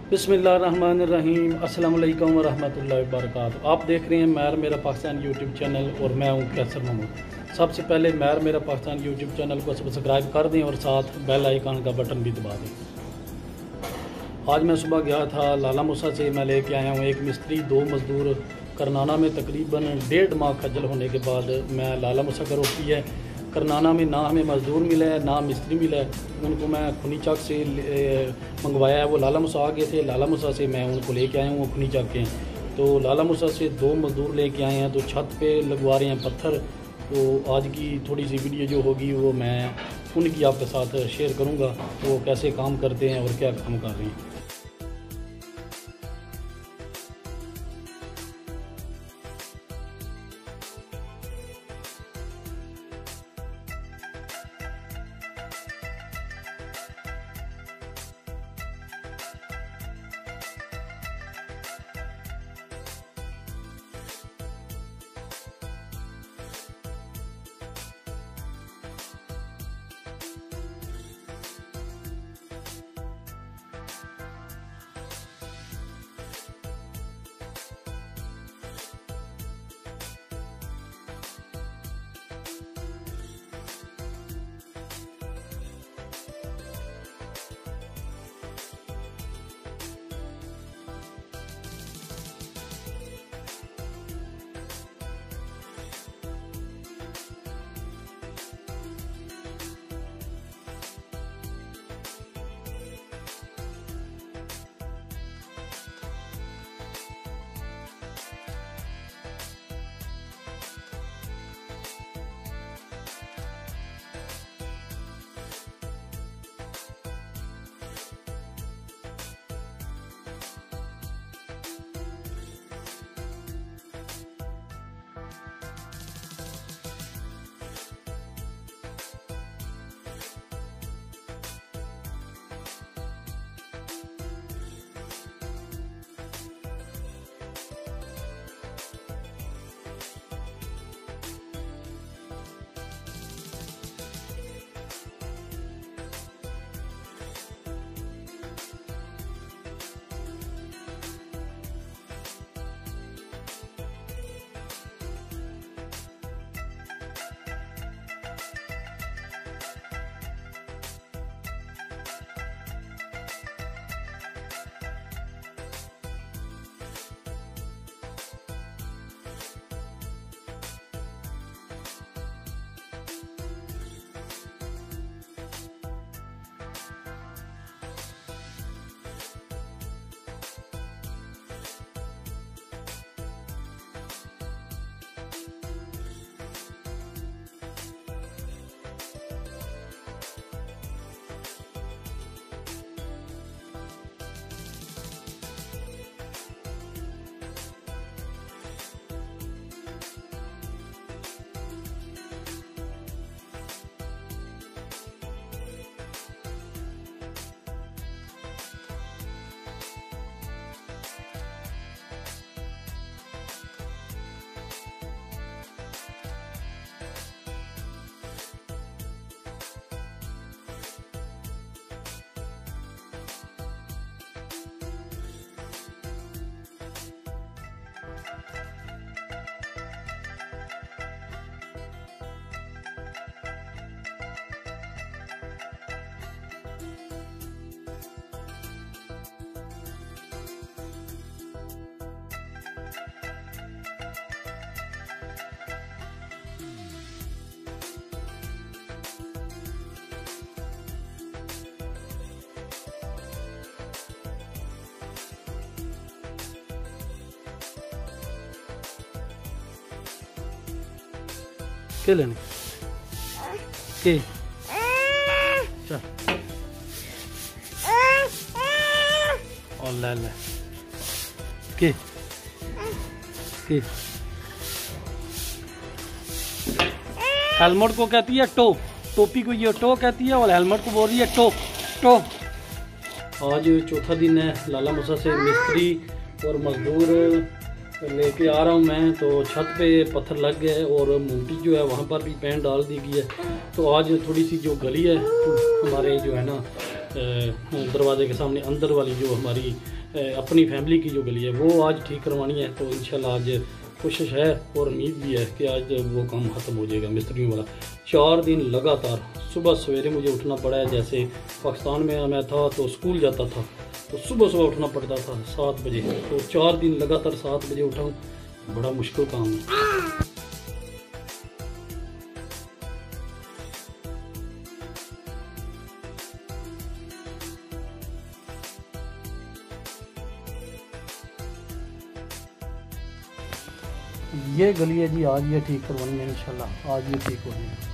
बिस्मिल्लाहिर्रहमानिर्रहीम, अस्सलाम वालेकुम वरहमतुल्लाहि वबरकातुहू। आप देख रहे हैं मैर मेरा पाकिस्तान यूट्यूब चैनल और मैं हूं कैसर महमूद। सबसे पहले मैर मेरा पाकिस्तान यूट्यूब चैनल को सब्सक्राइब कर दें और साथ बेल आइकन का बटन भी दबा दें। आज मैं सुबह गया था लाला मूसा से, मैं लेके आया हूं एक मिस्त्री, 2 मज़दूर। करनाना में तकरीबन 1.5 माह खज्जल होने के बाद मैं लाला मूसा का रोकी है। करनाना में ना हमें मज़दूर मिला है ना मिस्त्री मिला है। उनको मैं खुनी चक से मंगवाया है। वो लाला मूसा आ गए थे, लाला मूसा से मैं उनको लेके आया हूँ। वो खुनी चक के हैं तो लाला मूसा से 2 मज़दूर लेके आए हैं, तो छत पे लगवा रहे हैं पत्थर। तो आज की थोड़ी सी वीडियो जो होगी वो मैं उनकी आपके साथ शेयर करूँगा, तो वो कैसे काम करते हैं और क्या काम कर रहे हैं। के लेने के चल और ले के हेलमेट को कहती है टो, टोपी को ये टो कहती है और हेलमेट को बोल रही है टो टो। आज चौथा दिन है। लाला मूसा से मिस्त्री और मजदूर लेके आ रहा हूँ मैं। तो छत पे पत्थर लग गए और मूंटी जो है वहाँ पर भी पेंट डाल दी गई है। तो आज थोड़ी सी जो गली है हमारे जो है ना दरवाजे के सामने अंदर वाली जो हमारी अपनी फैमिली की जो गली है वो आज ठीक करवानी है। तो इंशाल्लाह आज कोशिश है और उम्मीद भी है कि आज वो काम ख़त्म हो जाएगा मिस्त्रियों वाला। 4 दिन लगातार सुबह सवेरे मुझे उठना पड़ा है। जैसे पाकिस्तान में मैं था तो स्कूल जाता था तो सुबह सुबह उठना पड़ता था 7 बजे। तो 4 दिन लगातार 7 बजे उठा हूँ, बड़ा मुश्किल काम है। ये गली है जी, आज ये ठीक करवानी है इंशाल्लाह, आज ये ठीक हो जाएगी।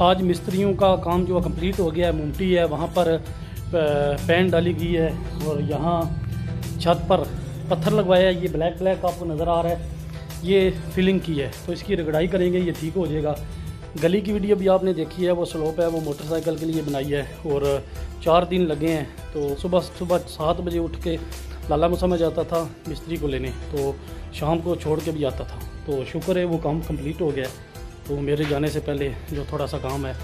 आज मिस्त्रियों का काम जो कंप्लीट हो गया है, मुमटी है वहाँ पर पेंट डाली गई है और यहाँ छत पर पत्थर लगवाया है। ये ब्लैक ब्लैक आपको नज़र आ रहा है, ये फिलिंग की है, तो इसकी रगड़ाई करेंगे, ये ठीक हो जाएगा। गली की वीडियो भी आपने देखी है, वो स्लोप है, वो मोटरसाइकिल के लिए बनाई है और 4 दिन लगे हैं। तो सुबह सुबह 7 बजे उठ के लाला मुसा में जाता था मिस्त्री को लेने, तो शाम को छोड़ के भी आता था। तो शुक्र है वो काम कंप्लीट हो गया, तो मेरे जाने से पहले जो थोड़ा सा काम है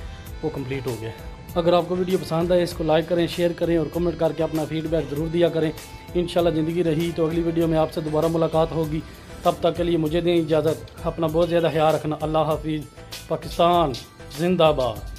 वो कंप्लीट हो गया। अगर आपको वीडियो पसंद आए इसको लाइक करें, शेयर करें और कमेंट करके अपना फीडबैक ज़रूर दिया करें। इंशाल्लाह ज़िंदगी रही तो अगली वीडियो में आपसे दोबारा मुलाकात होगी। तब तक के लिए मुझे दें इजाज़त, अपना बहुत ज़्यादा ख्याल रखना। अल्लाह हाफिज़। पाकिस्तान जिंदाबाद।